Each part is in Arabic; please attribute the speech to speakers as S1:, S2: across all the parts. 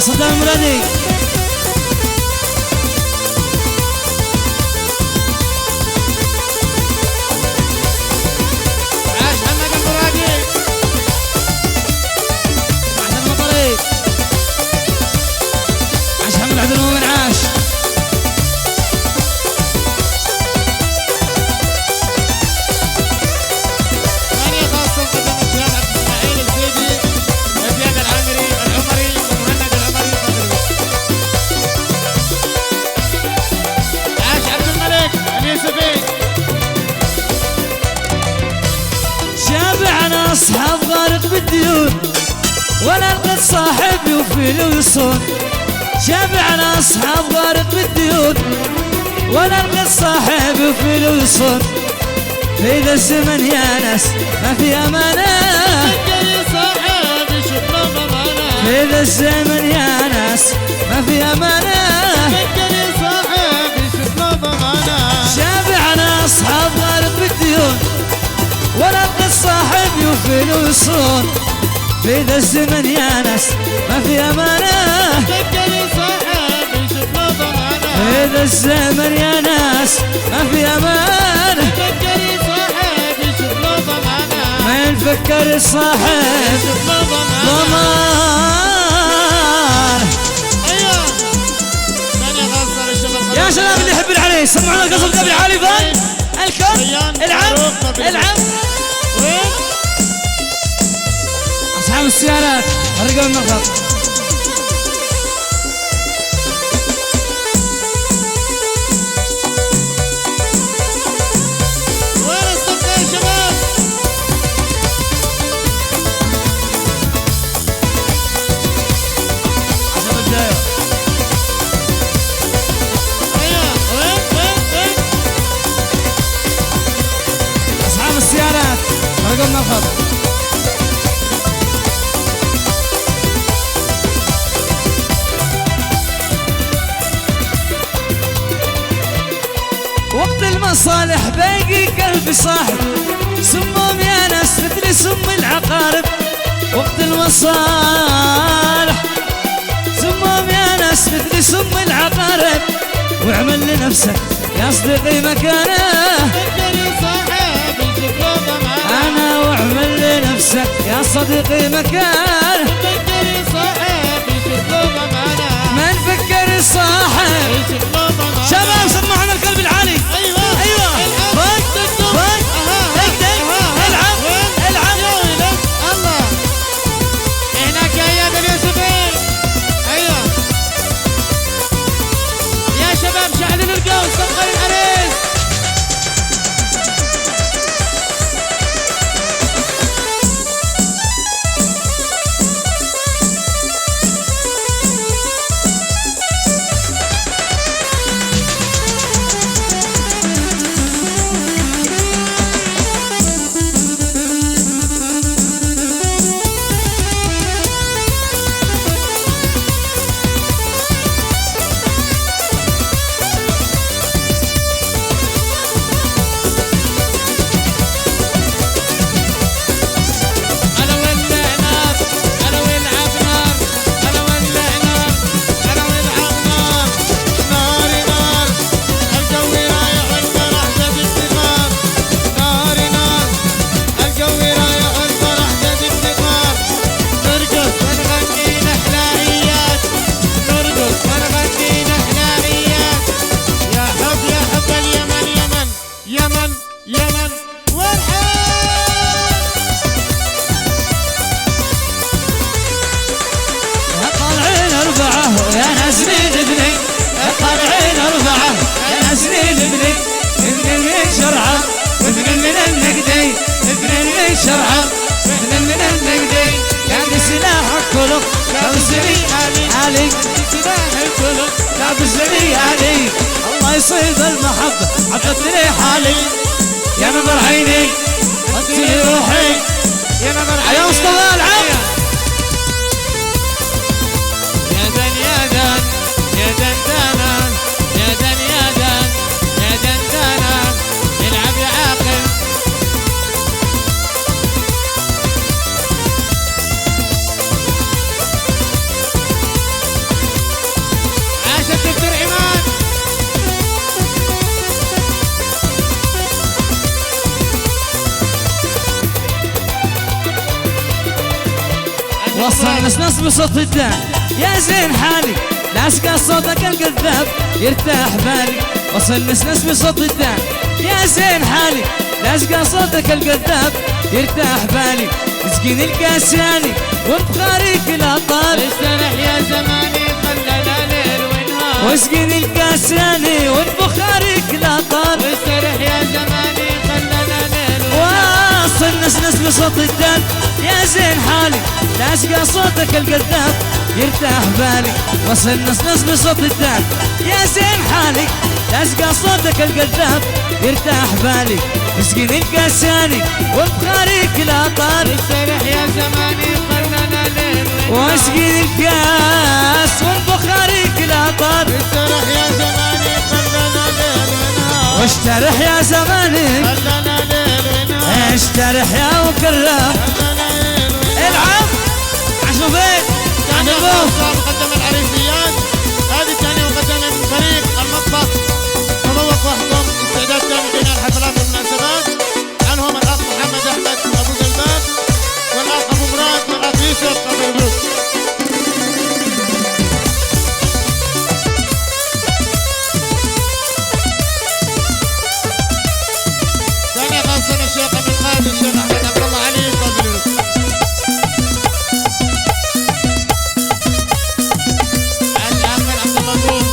S1: صدام المرادي أصحاب غارق بالديون ولا لقيت صاحب يوفي له ويصون. شابع على أصحاب غارق بالديون ولا لقيت صاحب يوفي له ويصون. في ذا الزمن يا ناس ما في أمانة، في ذا الزمن يا ناس ما في أمانة. شابع على أصحاب غارق بالديون ولا لقيت صاحب يوفي له ويصون. في ذا الزمن يا ناس ما في أمانة، في ذا الزمن يا ناس ما في أمانة. ما ينفكر الصاحب ضمان. يا شباب اللي يحب العريس سمعونا قصب قبل عالي فان الكل العم العم. أصحاب السيارات الرقم المرخص
S2: وين الصفقة يا شباب؟
S1: عشان البداية.
S2: وين
S1: أصحاب السيارات الرقم المرخص. وقت المصالح باقي قلبي صاحب، سمهم يا ناس مثل سم العقارب. وقت المصالح سمهم يا ناس مثل سم العقارب. واعمل لنفسك يا صديقي مكانه، أنا واعمل لنفسك يا صديقي مكانه. ما نفكر الصاحب. شباب سمعنا القلب العالي. ايوه ايوه فوق فوق دق العب العب.
S2: الله هناك يا اياد اليوسفي. ايوه يا شباب شعلوا القوس صفقة للعريس.
S1: شرعه مثل من النقدي يعني سلاح الكلق لابسني عليك سلاح الكلق لابسني عليك. الله يصيب المحبة عطتني حالي يا نظر عيني عطتني روحي يا نظر عيني. يا مصطفى العب يا دن يا دن يا دن دانا يا دن يا دن يا دن دانا العب يا عاقل. وصل نص بصوت الدان يا زين حالي لاسقى صوتك الكذاب يرتاح بالي. وصل نص بصوت الدان يا زين حالي لاسقى صوتك الكذاب يرتاح بالي. مسكين القاساني وبخاريك الاطار
S2: استرح يا زماني خلنا ليل ونهار.
S1: واسقين القاساني والبخاريك الاطار
S2: استرح يا زماني خلنا ليل ونهار.
S1: واصل نس بصوت الدان يا زين حالي لاسقى صوتك الكذاب يرتاح بالي. وصل نس بصوت الدان يا زين حالي لاسقى صوتك الكذاب يرتاح بالي. مسكين القاساني وبخاريك الاطار
S2: استرح يا زماني خلنا ليل ونهار.
S1: واسقين الكاس والبخاريك الاطار
S2: استرح يا زماني خلنا ليل ونهار.
S1: واشترح يا زماني
S2: خلنا ليل ونهار.
S1: اشترح يا مكرم
S2: خلنا ليل ونهار.
S1: العب عشو فين
S2: ثانية
S1: عشو
S2: خاصة مقدم العريسيات. هذه الثانية مقدمة من فريق المطبخ تذوق واحكم. استعداد ثاني بناء الحفلات والمناسبات. عنهم الأخ محمد أحمد أبو زلبان والأخ أبو مراد والأخ يوسف أبو البوك. ثانية خاصة للشيخ أبو القادر الشيخ أحمد عبد الله علي أبو البوك. أحمد عبد الله البوك.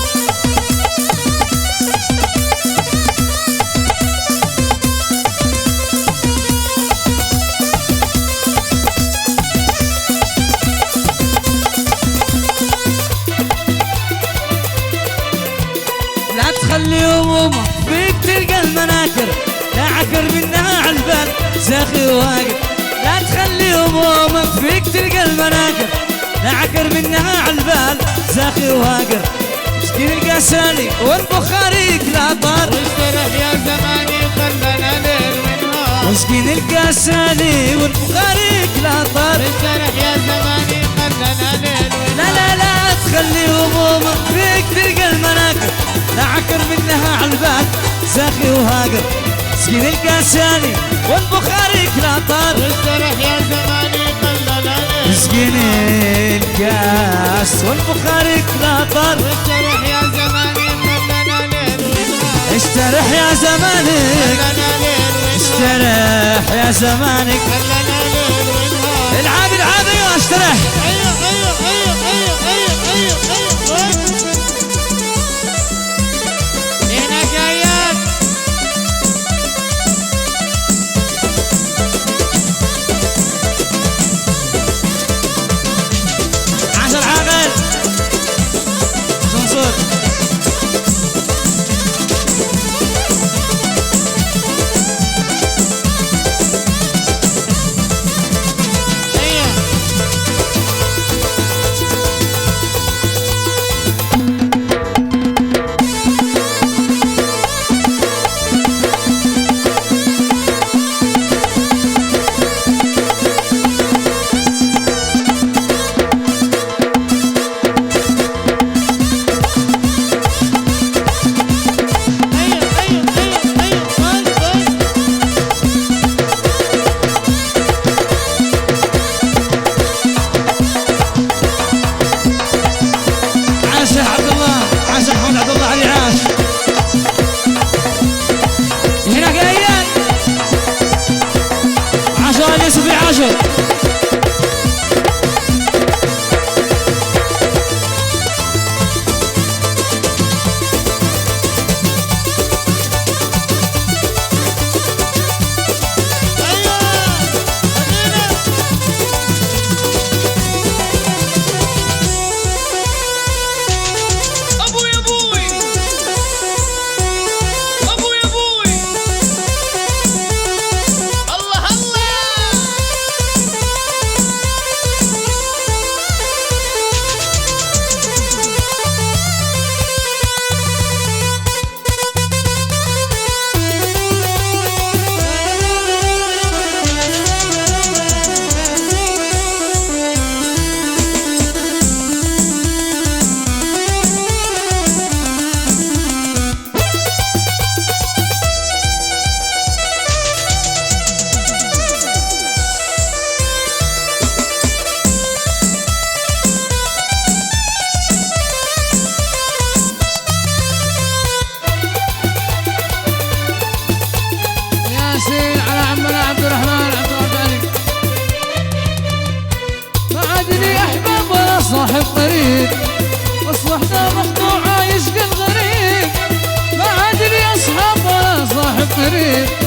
S1: لا تخلي همومك فيك تلقى المناكر لا عكر منها عالبال زاخي واقف. لا تخلي همومك فيك تلقى المناكر لا عكر منها عالبال زاخي واقف. مسكين القاساني والبخاريك لا طار
S2: واسترح يا زماني خلنا ليل ونهار.
S1: مسكين القاساني والبخاريك لا طار.
S2: استرح يا زماني خلنا ليل
S1: لا
S2: ونهار.
S1: لا لا تخلي همومك فيك تلقى المناكر لا عكر منها عالبال زاخي وهاقر. مسكين القاساني والبخاريك لا طار.
S2: واسترح يا زماني خلنا ليل.
S1: مسكين القاس والبخاريك لا طار.
S2: واسترح يا زماني خلنا ليل ونهار.
S1: اشترح يا زمانك
S2: خلنا ليل ونهار.
S1: اشترح يا زمانك.
S2: خلنا ليل ونهار.
S1: العاب العاب ايوه اشترح.
S2: ايوه ايوه ايوه ايوه ايوه ايوه ايوه. هنا جايات.
S1: عشر عاقل منصور
S2: ايوه. ايوه ايوه ايوه ايوه بس
S1: عاش يا عبد الله عاش محمد عبد الله علي عاش. هنا قايل عاشوا علي يوسف عاشوا.
S2: ايوه. امينه.
S3: ابوي ابوي ابوي ابوي الله الله
S1: قريب